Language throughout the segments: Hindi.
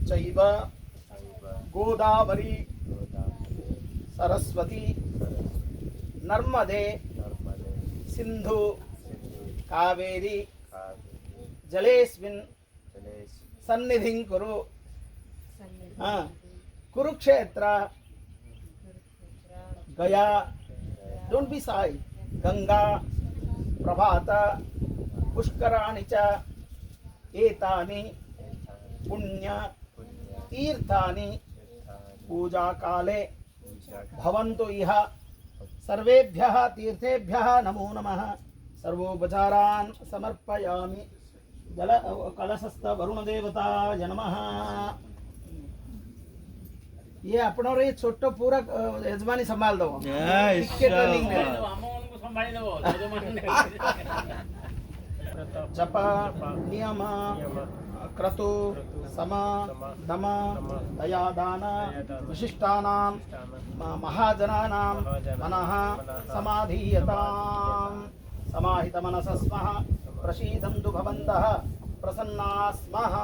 चैव गोदावरी सरस्वती नर्मदे सिंधु कावेरी जलेस्मिन् सन्निधिं कुरु। कुरुक्षेत्र गया, डोंट बी शाय, गंगा प्रभात पुष्कराणि च एतानि पुण्य तीर्थानि पूजा काले भवन्तु इह। सर्वेभ्यः तीर्थेभ्यः नमो नमः। सर्वोपचारान् समर्पयामि। जल कलशस्थ वरुण देवताय नमः। ये अपनों रे छोटो पूरा यजमानी संभाल दो। जप नियम क्रतु सम दम दयादान विशिष्टानां महाजनानां मनः समाधीयताम्। समाहित मनसः स्मः प्रसीदन्तु भवन्तः प्रसन्नाः स्मः।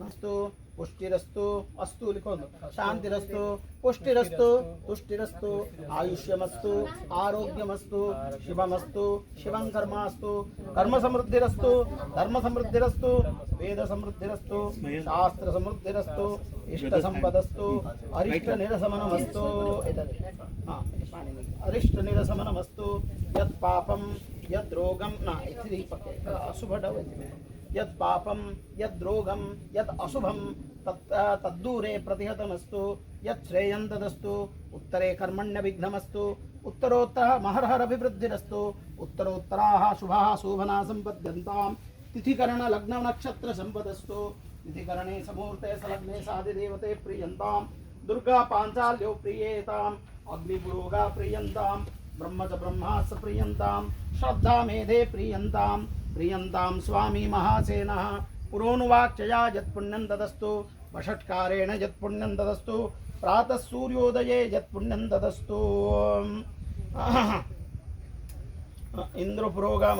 अस्तु पुष्टिरस्तु, अस्तु लिखो, शांतिरस्तु, पुष्टिरस्तु, तुष्टिरस्तु, आयुष्यमस्तु, आरोग्यमस्तु, शिवमस्तु, शिवं कर्मास्तु, कर्म समृद्धिरस्तु, धर्म समृद्धिरस्तु, वेद समृद्धिरस्तु, शास्त्र समृद्धिरस्तु, इष्ट संपदस्तु, अरिष्ट निरसमनमस्तु। अरिष्ट निरसमनमस्तु। यत् पापं यत् रोगं न इति अशुभडव यत् पापं यत् रोगं यत् अशुभं तद्दूरे प्रतिहतमस्तु। यत् श्रेयं तदस्तु। उत्तरे कर्मण्य विघ्नमस्तु। उत्तरोत्तरः महर्हर अभिवृद्धिरस्तु। उत्तरोत्तराः शुभाः शोभना संपद्यन्ताम्। तिथिकरण लग्न नक्षत्र संपदस्तु। तिथिकरणे समूर्ते सलग्ने साधिदेवते प्रियन्ताम्। दुर्गा पाञ्चाल्यो प्रियेताम्। अग्निपुरोगा प्रियन्ताम्। ब्रह्म च ब्रह्मास प्रियन्ताम्। श्रद्धा मेधे प्रियन्ताम्। प्रियन्तां स्वामी महासेनः। पुरोनुवाक्यया यत्पुण्यं तदस्तु। वषट्कारेण यत्पुण्यं तदस्तु। प्रातः सूर्योदये यत्पुण्यं तदस्तु। इंद्रपुरोगा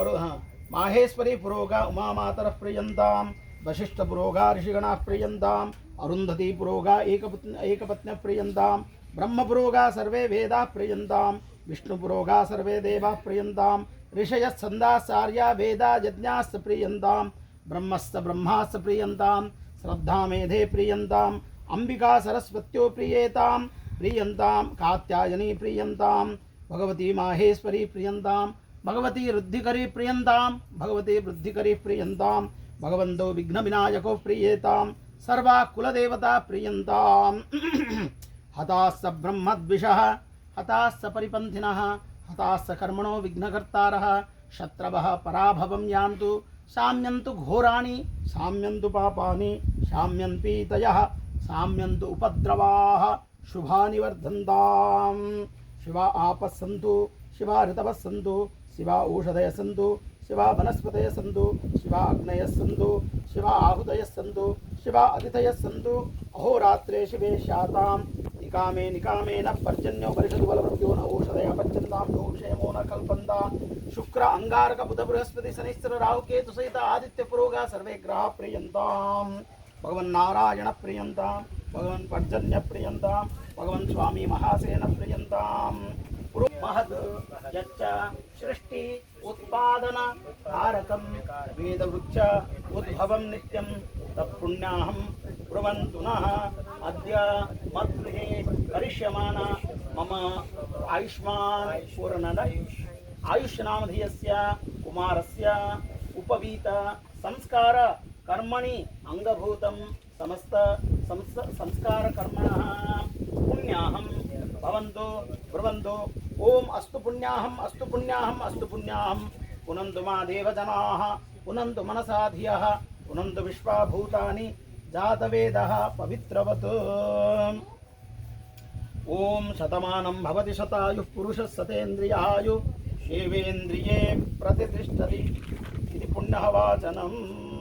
माहेश्वरी पुरोगा उमा मातरः प्रियन्तां। वशिष्ठ पुरोगा ऋषिगणाः प्रियन्ताम्। अरुन्धती पुरोगा एकपत्न्यः प्रियन्तां। ब्रह्म पुरोगा सर्वे वेदाः प्रियन्तां। विष्णु पुरोगा सर्वे देवाः प्रियन्ताम्। ऋषयः छन्दाचार्या वेदा यज्ञाश्च प्रियन्ताम्। ब्रह्मश्च ब्रह्माश्च प्रियन्ताम्। श्रद्धा मेधे प्रियन्ताम्। अंबिका सरस्वत्यो प्रियेताम्। प्रियन्ताम् कात्यायनी प्रियन्ताम्। भगवती माहेश्वरी प्रियन्ताम्। भगवती रुद्धिकरी प्रियन्ताम्। भगवती वृद्धिकरी प्रियन्ताम्। भगवन्तो विघ्नविनायको प्रियेताम्। सर्वा कुलदेवता प्रियन्ताम्। हताश्च ब्रह्मद्विषः हताश्च परिपन्थिनः हताश्च कर्मणो विघ्नकर्तारः। शत्रवः पराभवं यान्तु। शाम्यन्तु घोराणि शाम्यन्तु पापानि शाम्यन्पीतयः शाम्यन्तु उपद्रवाः। शुभानि वर्धन्ताम्। शिवा आपः सन्तु। शिवा ऋतवः सन्तु। शिवा औषधयः सन्तु। शिवा वनस्पतयः सन्तु। शिवा अग्नयः सन्तु। शिवा आहुतयः सन्तु। शिवा अतिथयः सन्तु। अहोरात्रे शिवे स्याताम्। निकामे निकामेन पर्जन्यो परिषदु बलवृत्यो न औषधयः पच्यन्तां। नो क्षेमो न कल्पन्ताम्। शुक्र अंगारक बुध बृहस्पति शनिश्चर राहु केतु सहित आदित्य पुरोगा सर्वे ग्रह प्रियन्ताम्। भगवन् नारायण प्रियन्ताम्। भगवन् पर्जन्य प्रियन्ताम्। भगवन् स्वामी महासेन प्रियन्ताम्। महद् यच्च सृष्टि उत्पादन कारकं वेदवृक्ष उद्भवं नित्यं तत्पुण्याहं ब्रुवन्तु नः। अद्य मद्गृहे करिष्यमाण मम आयुष्मान् पूर्णद आयुष्यनामधेयस्य कुमारस्य उपवीत संस्कार कर्मणि अंगभूतं समस्त संस्कार कर्मणः पुण्याहं भवन्तु ब्रुवन्तु। ओम अस्तु पुण्याहं अस्तु पुण्याहं अस्तु पुण्याहं। पुनन्तु मा देवजनाः पुनन्तु मनसा धियः पुनन्तु विश्वाभूतानि जातवेदः पवित्रवत्। ओम शतमानं भवति शतायुः पुरुषः शतेन्द्रियायुः। शिवेन्द्रिये प्रतिष्ठति इति पुण्यः वाचनम्।